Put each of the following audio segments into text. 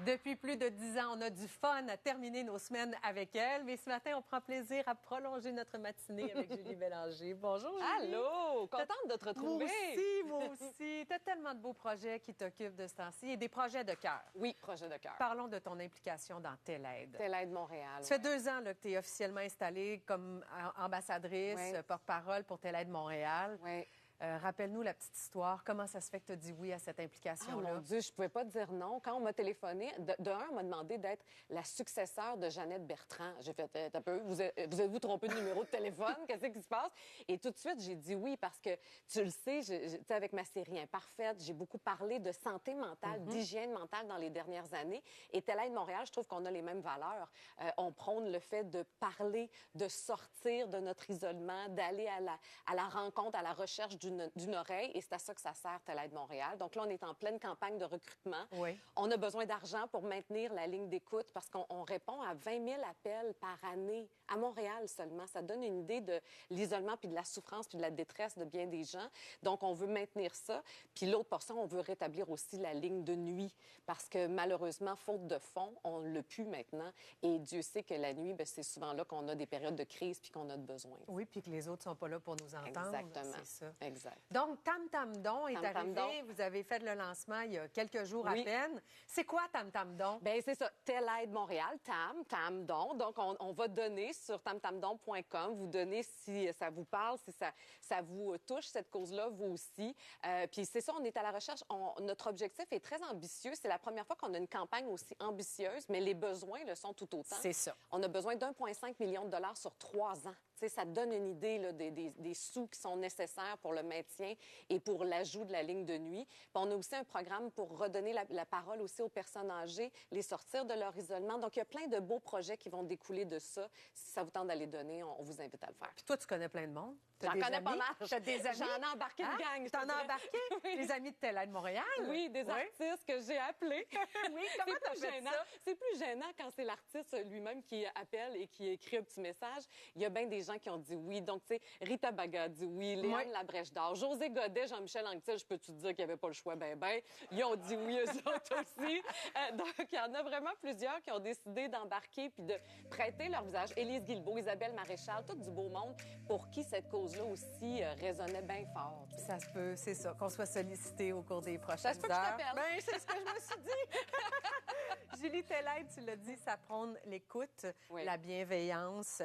Depuis plus de 10 ans, on a du fun à terminer nos semaines avec elle. Mais ce matin, on prend plaisir à prolonger notre matinée avec Julie Bélanger. Bonjour, Julie. Allô! Contente de te retrouver. Moi aussi. Tu as tellement de beaux projets qui t'occupent de ce temps-ci et des projets de cœur. Oui, projet de cœur. Parlons de ton implication dans Telaide. Telaide Montréal. Ça fait 2 ans là, que tu es officiellement installée comme ambassadrice, porte-parole pour Telaide Montréal. Oui. Rappelle-nous la petite histoire. Comment ça se fait que tu as dit oui à cette implication-là? Ah, mon Dieu, je pouvais pas dire non. Quand on m'a téléphoné, on m'a demandé d'être la successeur de Jeannette Bertrand. J'ai fait, un peu, vous êtes-vous trompé de numéro de téléphone? Qu'est-ce qui se passe? Et tout de suite, j'ai dit oui parce que, tu le sais, avec ma série Imparfaite, j'ai beaucoup parlé de santé mentale, d'hygiène mentale dans les dernières années. Et Telaide Montréal, je trouve qu'on a les mêmes valeurs. On prône le fait de parler, de sortir de notre isolement, d'aller à la rencontre, à la recherche d'une oreille, et c'est à ça que ça sert Telaide Montréal. Donc là, on est en pleine campagne de recrutement. Oui. On a besoin d'argent pour maintenir la ligne d'écoute parce qu'on répond à 20 000 appels par année à Montréal seulement. Ça donne une idée de l'isolement puis de la souffrance puis de la détresse de bien des gens. Donc, on veut maintenir ça. Puis l'autre portion, on veut rétablir aussi la ligne de nuit parce que malheureusement, faute de fonds, on l'a pu maintenant. Et Dieu sait que la nuit, c'est souvent là qu'on a des périodes de crise puis qu'on a de besoin. Oui, puis que les autres sont pas là pour nous entendre. Exactement. C'est ça. Exact. Donc, Tam Tam Don est Tam Tam arrivé. Don. Vous avez fait le lancement il y a quelques jours Oui. à peine. C'est quoi Tam Tam Don? Bien, c'est ça. Telaide Montréal, Tam Don. Donc, on va donner sur tamtamdon.com. Vous donnez si ça vous parle, si ça vous touche, cette cause-là, vous aussi. Puis c'est ça, on est à la recherche. Notre objectif est très ambitieux. C'est la première fois qu'on a une campagne aussi ambitieuse, mais les besoins le sont tout autant. C'est ça. On a besoin d'1,5 million de dollars sur 3 ans. T'sais, ça donne une idée là, des sous qui sont nécessaires pour le maintien et pour l'ajout de la ligne de nuit. Puis on a aussi un programme pour redonner la parole aussi aux personnes âgées, les sortir de leur isolement. Donc, il y a plein de beaux projets qui vont découler de ça. Si ça vous tente d'aller donner, on vous invite à le faire. Puis toi, tu connais plein de monde. J'en connais pas mal. T'as des amis? J'en ai embarqué une gang. T'en as embarqué? Oui. Les amis de Telaide Montréal? Oui, des artistes que j'ai appelés. Oui, comment t'as fait gênant. ça? C'est plus gênant quand c'est l'artiste lui-même qui appelle et qui écrit un petit message. Il y a bien des gens qui ont dit oui. Donc, tu sais, Rita Baga a dit oui, Léane Labrèche d'Or, José Godet, Jean-Michel Anctil, je peux te dire qu'il n'y avait pas le choix, ils ont dit oui, eux autres aussi. Donc, il y en a vraiment plusieurs qui ont décidé d'embarquer puis de prêter leur visage. Élise Guilbeault, Isabelle Maréchal, tout du beau monde pour qui cette cause-là aussi résonnait bien fort. T'sais. Ça se peut, c'est ça, qu'on soit sollicité au cours des prochaines heures. Ça se peut que je t'appelle. Ben, c'est ce que je me suis dit. Julie Telaide, tu l'as dit, ça prône l'écoute, la bienveillance,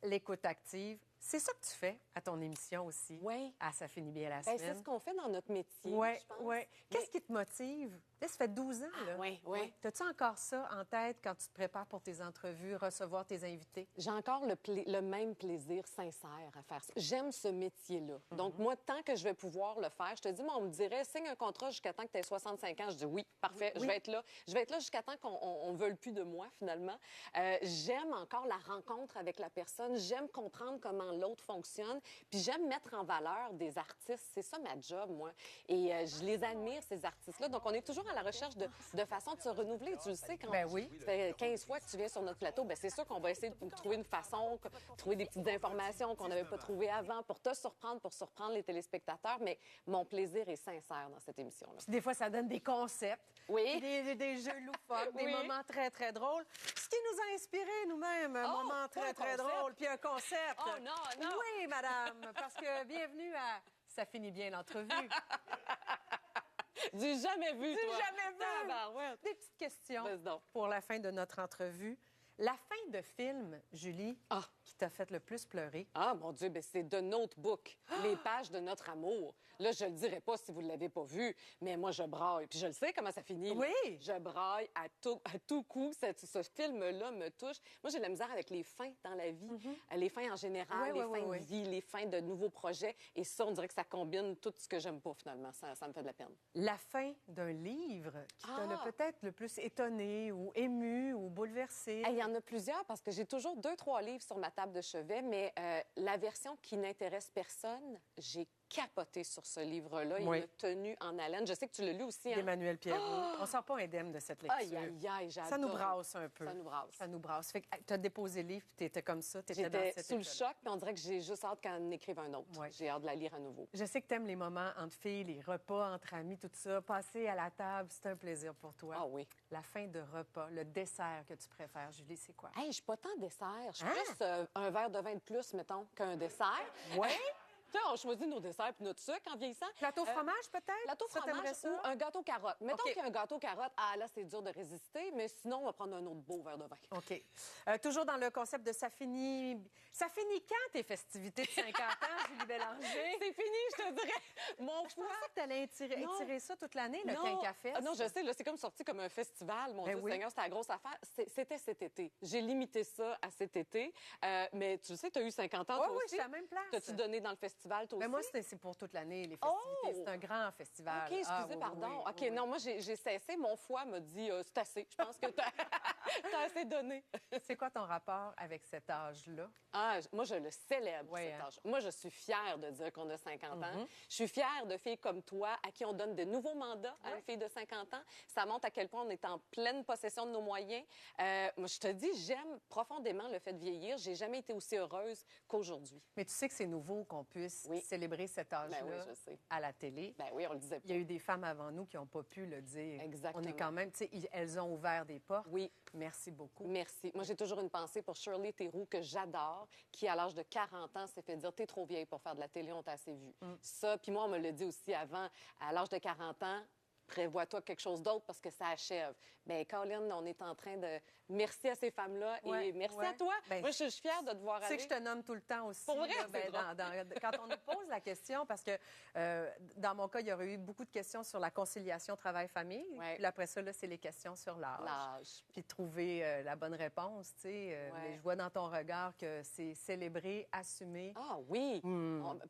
l'écoute active. C'est ça que tu fais à ton émission aussi. Oui. Ah, ça finit bien la semaine. C'est ce qu'on fait dans notre métier, Oui, je pense. oui. Qu'est-ce qui te motive? Là, ça fait 12 ans, là. Oui. T'as-tu encore ça en tête quand tu te prépares pour tes entrevues, recevoir tes invités? J'ai encore le même plaisir sincère à faire ça. J'aime ce métier-là. Donc, moi, tant que je vais pouvoir le faire, je te dis, moi, on me dirait, signe un contrat jusqu'à temps que tu aies 65 ans. Je dis oui, parfait, je vais être là. Je vais être là jusqu'à temps qu'on ne veuille plus de moi, finalement. J'aime encore la rencontre avec la personne. J'aime comprendre comment l'autre fonctionne. Puis j'aime mettre en valeur des artistes. C'est ça ma job, moi. Et je les admire, ces artistes-là. Donc, on est toujours à la recherche de façon de se renouveler. Tu le sais, quand ça fait 15 fois que tu viens sur notre plateau, c'est sûr qu'on va essayer de trouver une façon, trouver des petites informations qu'on n'avait pas trouvées avant pour te surprendre, pour surprendre les téléspectateurs. Mais mon plaisir est sincère dans cette émission-là. Puis des fois, ça donne des concepts, des jeux loufoques, des moments très, très drôles. Ce qui nous a inspiré nous-mêmes, un moment très, très drôle, puis un concept. Oh non, non! Oui, madame, parce que bienvenue à Ça finit bien l'entrevue. Du jamais vu, toi. Du jamais vu. Des petites questions pour la fin de notre entrevue. La fin de film, Julie, qui t'a fait le plus pleurer? Ah, mon Dieu, c'est The Notebook, les pages de notre amour. Là, je le dirai pas si vous ne l'avez pas vu, mais moi, je braille. Puis je le sais comment ça finit. Oui! Là. Je braille à tout coup. Ce film-là me touche. Moi, j'ai de la misère avec les fins dans la vie. Les fins en général, les fins de vie, les fins de nouveaux projets. Et ça, on dirait que ça combine tout ce que j'aime pas, finalement. Ça me fait de la peine. La fin d'un livre qui t'a peut-être le plus étonné ou ému ou bouleversé? Il y en a plusieurs parce que j'ai toujours 2-3 livres sur ma table de chevet, mais la version qui n'intéresse personne, j'ai capoté sur ce livre-là. Il Oui. m'a tenu en haleine. Je sais que tu l'as lu aussi. Hein? D'Emmanuel Pierrot. On ne sort pas indemne de cette lecture. Aïe, aïe, aïe, j'adore. Ça nous brasse un peu. Ça nous brasse. Ça nous brasse. Fait que tu as déposé le livre, puis tu étais comme ça, tu étais dans J'étais cette sous le école. choc, puis on dirait que j'ai juste hâte qu'on écrive un autre. Ouais. J'ai hâte de la lire à nouveau. Je sais que tu aimes les moments entre filles, les repas entre amis, tout ça. Passer à la table, c'est un plaisir pour toi. Ah oui. La fin de repas, le dessert que tu préfères, Julie, c'est quoi? Hey, je suis pas tant dessert. Je suis Hein? plus un verre de vin de plus, mettons, qu'un dessert. Ouais? Tu sais, on choisit nos desserts puis notre sucre en vieillissant. Plateau fromage, peut-être? Plateau Ça, t'aimerais fromage ça? ou un gâteau carotte. Mettons OK. qu'il y a un gâteau carotte, ah là, c'est dur de résister, mais sinon, on va prendre un autre beau verre de vin. OK. Toujours dans le concept de ça finit quand tes festivités de 50 ans, Julie Bélanger? C'est fini, je te dirais. Mon Je foie. pensais que tu allais Non. étirer ça toute l'année, le Non. Quinquafest. Ah non, je sais, là, c'est comme sorti comme un festival. Mon Ben Dieu oui. Seigneur, c'était la grosse affaire. C'était cet été. J'ai limité ça à cet été. Mais tu sais, tu as eu 50 ans, Oui, toi oui, je aussi. suis à la même place. T'as-tu donné dans le festival, toi Mais aussi? moi, c'est pour toute l'année, les festivités. Oh! C'est un grand festival. OK, excusez, Ah, oui, pardon. oui, OK, oui, oui. non, moi, j'ai cessé. Mon foie m'a dit, c'est assez. Je pense que t'as as assez donné. C'est quoi ton rapport avec cet âge-là? Ah, moi, je le célèbre, Oui, cet hein. âge. Moi, je suis fière de dire qu'on a 50 ans. Je suis fière de filles comme toi à qui on donne de nouveaux mandats à une fille de 50 ans. Ça montre à quel point on est en pleine possession de nos moyens. Moi, je te dis, j'aime profondément le fait de vieillir. J'ai jamais été aussi heureuse qu'aujourd'hui. Mais tu sais que c'est nouveau qu'on puisse Oui. célébrer cet âge-là Ben oui, je sais. à la télé. Ben oui, on le disait Il y a eu des femmes avant nous qui n'ont pas pu le dire. Exactement. On est quand même, tu sais, elles ont ouvert des portes. Oui. Merci beaucoup. Merci. Moi, j'ai toujours une pensée pour Shirley Theroux, que j'adore, qui, à l'âge de 40 ans, s'est fait dire « T'es trop vieille pour faire de la télé, on t'a assez vu. Ça, puis moi, on me l'a dit aussi avant, à l'âge de 40 ans, prévois-toi quelque chose d'autre parce que ça achève. Bien, Colin, on est en train de... Merci à ces femmes-là Ouais, et merci ouais. à toi. Ben, moi, je suis fière de te voir Tu sais aller. que je te nomme tout le temps aussi. Pour vrai, là, c'est quand on nous pose la question, parce que dans mon cas, il y aurait eu beaucoup de questions sur la conciliation travail-famille. Ouais. Puis après ça, là, c'est les questions sur l'âge. L'âge. Puis de trouver la bonne réponse, tu sais. Ouais. Mais je vois dans ton regard que c'est célébrer, assumer. Ah oui. Puis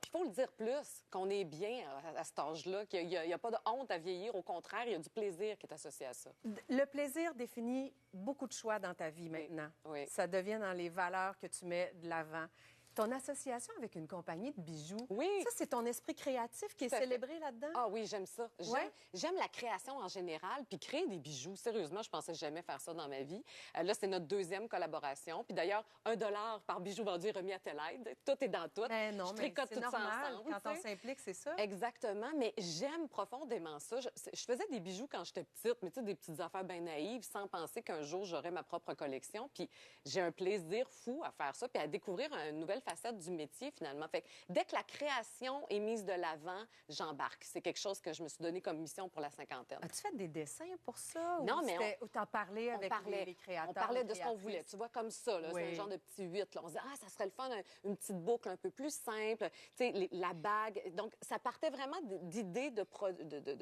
il faut le dire plus, qu'on est bien à cet âge-là, qu'il n'y a pas de honte à vieillir. Au contraire, il y a du plaisir qui est associé à ça. Le plaisir définit beaucoup de choix dans ta vie maintenant. Oui. Ça devient dans les valeurs que tu mets de l'avant. Ton association avec une compagnie de bijoux, Oui. ça, c'est ton esprit créatif qui est Tout à fait. célébré là-dedans? Ah oui, j'aime ça. Ouais. J'aime la création en général, puis créer des bijoux. Sérieusement, je pensais jamais faire ça dans ma vie. Là, c'est notre deuxième collaboration. Puis d'ailleurs, $1 par bijou vendu est remis à telle aide. Tout est dans tout. Ben non, je mais tricote c'est tout ça normal. ensemble. Quand tu on sais. s'implique, c'est ça. Exactement, mais j'aime profondément ça. Je faisais des bijoux quand j'étais petite, mais tu sais, des petites affaires bien naïves, sans penser qu'un jour, j'aurais ma propre collection. Puis j'ai un plaisir fou à faire ça, puis à découvrir une nouvelle facette du métier, finalement. Fait que dès que la création est mise de l'avant, j'embarque. C'est quelque chose que je me suis donné comme mission pour la cinquantaine. As-tu fait des dessins pour ça? Non, ou mais c'était- ou t'en parlais On avec parlait, les créateurs? on parlait les de ce qu'on voulait. créatrices? Tu vois, comme ça, là, Oui. c'est un genre de petit 8. Là. On se dit, ça serait le fun, une petite boucle un peu plus simple. Tu sais, la bague. Donc, ça partait vraiment d'idées de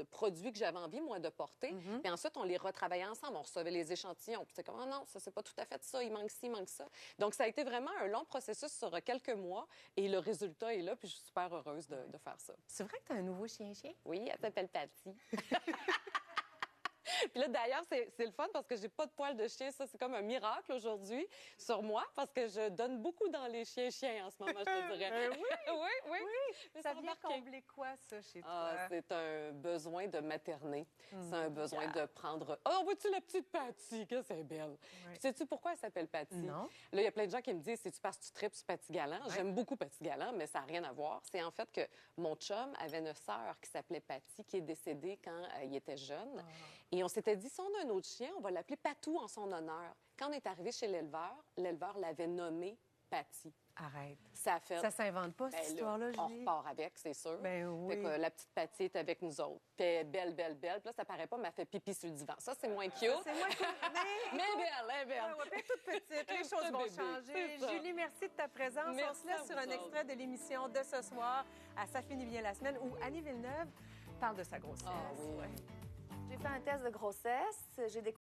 produits que j'avais envie, moi, de porter. Puis ensuite, on les retravaillait ensemble. On recevait les échantillons. Puis c'est comme, non, ça, c'est pas tout à fait ça. Il manque ci, il manque ça. Donc, ça a été vraiment un long processus sur quelques mois. Et le résultat est là. Puis je suis super heureuse de faire ça. C'est vrai que tu as un nouveau chien-chien? Oui, elle s'appelle Patty. Puis là, d'ailleurs, c'est le fun parce que j'ai pas de poils de chien. Ça, c'est comme un miracle aujourd'hui sur moi parce que je donne beaucoup dans les chiens en ce moment, je te dirais. Oui. oui. Mais Ça sont vient embarqués. combler quoi, ça, chez Ah, toi? c'est un besoin de materner. C'est un besoin de prendre... Oh, vois-tu la petite Patty? Que c'est belle. Puis sais-tu pourquoi elle s'appelle Patty? Non. Là, il y a plein de gens qui me disent, c'est-tu parce que tu tripes sur Patty Galant? J'aime beaucoup Patty Galant, mais ça n'a rien à voir. C'est en fait que mon chum avait une sœur qui s'appelait Patty, qui est décédée quand il était jeune. Et on s'était dit, si on a un autre chien, on va l'appeler Patou en son honneur. Quand on est arrivé chez l'éleveur l'avait nommé Patty. Arrête. Ça a fait... Ça s'invente pas, Ben cette là, histoire-là, on Julie? repart avec, c'est sûr. Ben oui. Fait que, la petite Patty est avec nous autres. Puis elle est belle. Puis là, ça paraît pas, mais elle fait pipi sur le divan. Ça, c'est moins cute. C'est moi qui... Mais elle est belle. Ouais, puis elle est toute petite, les Un choses petit vont bébé, changer. c'est ça. Julie, merci de ta présence. On Merci se laisse à sur vous un autres. extrait de l'émission de ce soir à Ça finit bien la semaine où Annie Villeneuve parle de sa grossesse. Ah oui. Ouais. J'ai fait un test de grossesse. J'ai découvert